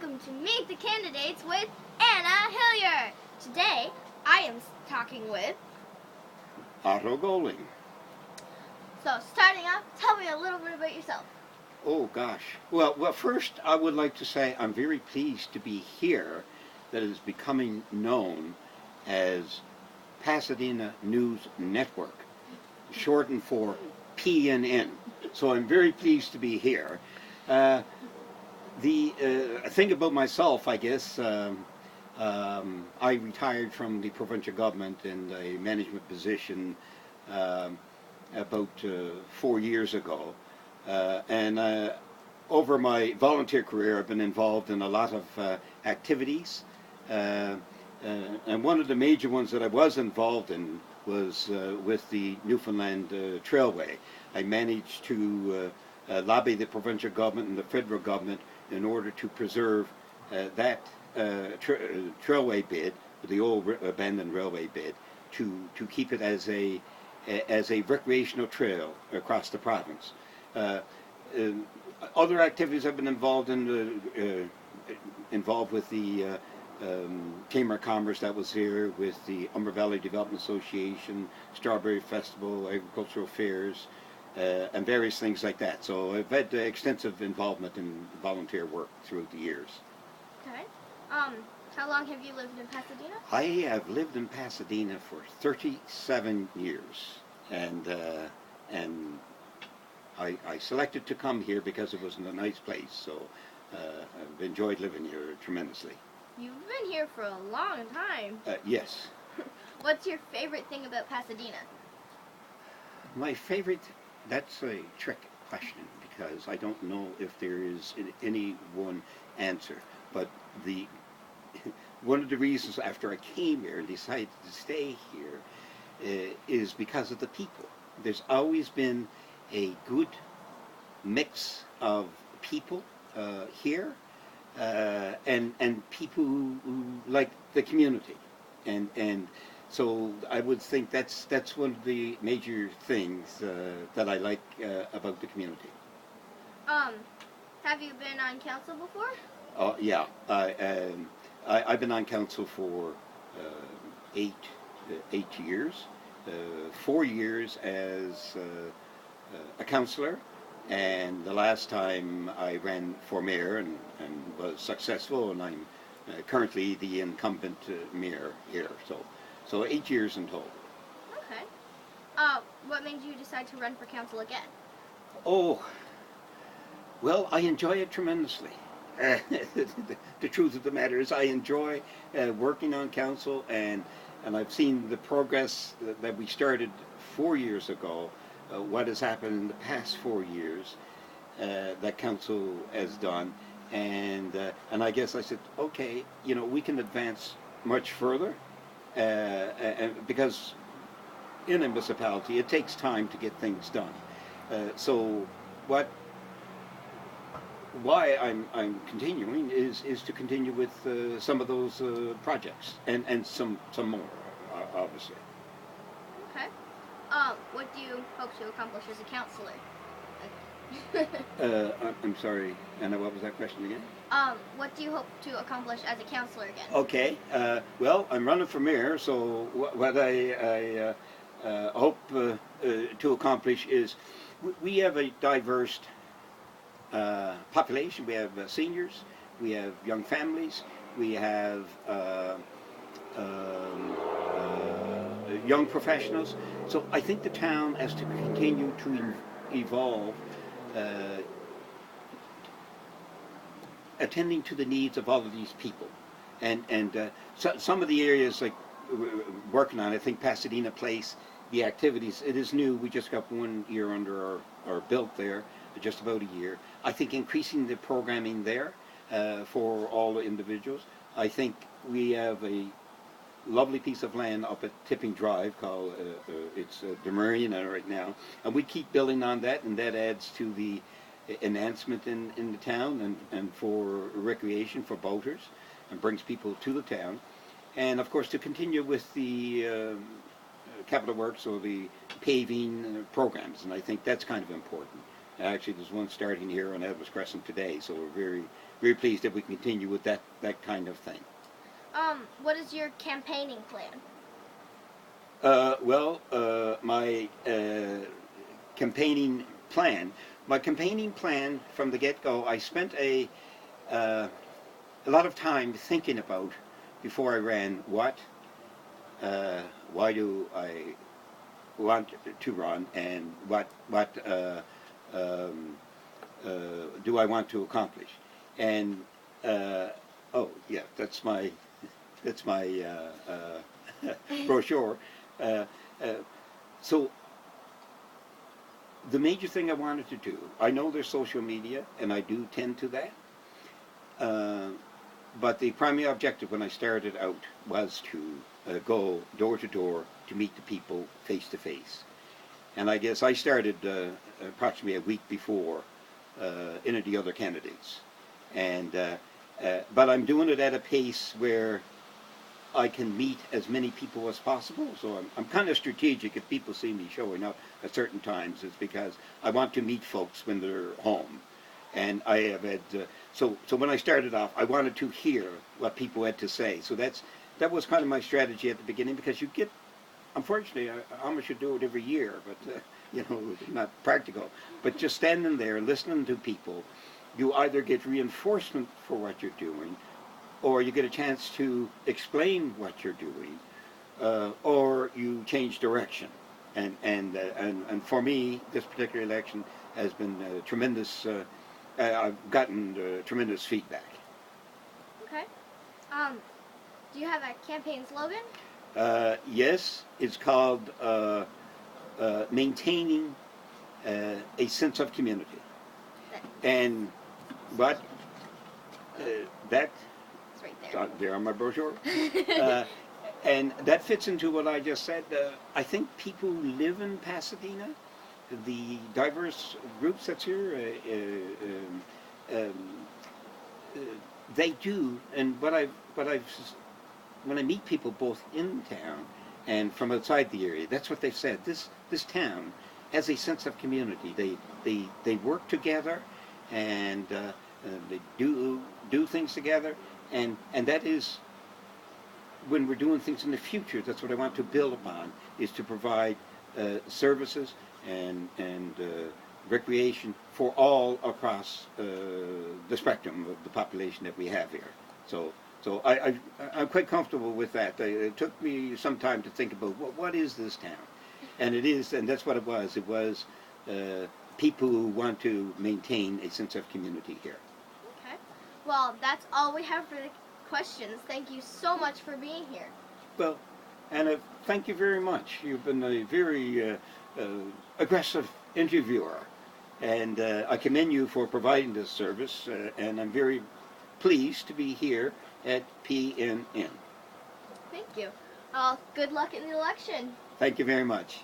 welcome to Meet the Candidates with Anna Hilliard. Today, I am talking with Otto Goulding. So, starting off, tell me a little bit about yourself. Oh gosh. Well, first I would like to say I'm very pleased to be here. That is becoming known as Pasadena News Network, shortened for PNN. So I'm very pleased to be here. The thing about myself, I guess, I retired from the provincial government in a management position about 4 years ago. And over my volunteer career, I've been involved in a lot of activities. And one of the major ones that I was involved in was with the Newfoundland Trailway. I managed to lobby the provincial government and the federal government in order to preserve that trailway bid, the old abandoned railway bid, to keep it as a recreational trail across the province. Other activities I've been involved in, involved with the Chamber of Commerce that was here, with the Umber Valley Development Association, Strawberry Festival, agricultural fairs, and various things like that. So I've had extensive involvement in volunteer work throughout the years. Okay. How long have you lived in Pasadena? I have lived in Pasadena for 37 years, and I selected to come here because it was a nice place. So I've enjoyed living here tremendously. You've been here for a long time. Yes. What's your favorite thing about Pasadena? My favorite, that's a trick question because I don't know if there is any one answer. But one of the reasons after I came here and decided to stay here is because of the people. There's always been a good mix of people here. And people who like the community, and so I would think that's one of the major things that I like about the community. Have you been on council before? Yeah, I've been on council for 8 years, 4 years as a councillor. And the last time I ran for mayor and was successful, and I'm currently the incumbent mayor here. So 8 years in total. Okay. What made you decide to run for council again? Oh, well, I enjoy it tremendously. The truth of the matter is I enjoy working on council, and I've seen the progress that we started 4 years ago. What has happened in the past 4 years that council has done, and I guess I said, okay, we can advance much further, and because in a municipality it takes time to get things done. So why I'm continuing is to continue with some of those projects and some more, obviously. Okay. What do you hope to accomplish as a counselor? I'm sorry, Anna, what was that question again? What do you hope to accomplish as a counselor again? Okay, well, I'm running for mayor, so what I hope to accomplish is we have a diverse population. We have seniors, we have young families, we have young professionals. So I think the town has to continue to evolve, attending to the needs of all of these people. And so some of the areas like we're working on, I think Pasadena Place, the activities, it is new. We just got 1 year under our belt there, just about a year. I think increasing the programming there for all the individuals. I think we have a lovely piece of land up at Tipping Drive called it's Demurian right now, and we keep building on that, and that adds to the enhancement in the town and for recreation for boaters, and brings people to the town. And of course to continue with the capital works or the paving programs, and I think that's kind of important. Actually, there's one starting here on Edwards Crescent today, so we're very very pleased that we can continue with that kind of thing. What is your campaigning plan? My campaigning plan. My campaigning plan from the get-go, I spent a lot of time thinking about before I ran why do I want to run, and what do I want to accomplish. And oh yeah, that's my brochure. So the major thing I wanted to do, I know there's social media, and I do tend to that, but the primary objective when I started out was to go door to door to meet the people face to face. And I guess I started approximately a week before any of the other candidates. And but I'm doing it at a pace where I can meet as many people as possible. So I'm kind of strategic. If people see me showing up at certain times, it's because I want to meet folks when they're home. And I have had so when I started off, I wanted to hear what people had to say. So that was kind of my strategy at the beginning, because you get, unfortunately, I almost should do it every year, but you know, not practical. But just standing there listening to people, you either get reinforcement for what you're doing, or you get a chance to explain what you're doing, or you change direction. And for me, this particular election has been tremendous. I've gotten tremendous feedback. Okay. Do you have a campaign slogan? Yes, it's called maintaining a sense of community. And what that It's right there. there on my brochure. And that fits into what I just said. I think people who live in Pasadena, the diverse groups that's here, they do. And when I meet people both in town and from outside the area, that's what they've said. This town has a sense of community. They work together, and they do things together, and that is, when we're doing things in the future, that's what I want to build upon, is to provide services and recreation for all across the spectrum of the population that we have here. So I'm quite comfortable with that. It took me some time to think about what is this town, and that's what it was. It was people who want to maintain a sense of community here. Okay. Well, that's all we have for the questions. Thank you so much for being here. Well, Anna, thank you very much. You've been a very aggressive interviewer, and I commend you for providing this service, and I'm very pleased to be here at PNN. Thank you. Good luck in the election. Thank you very much.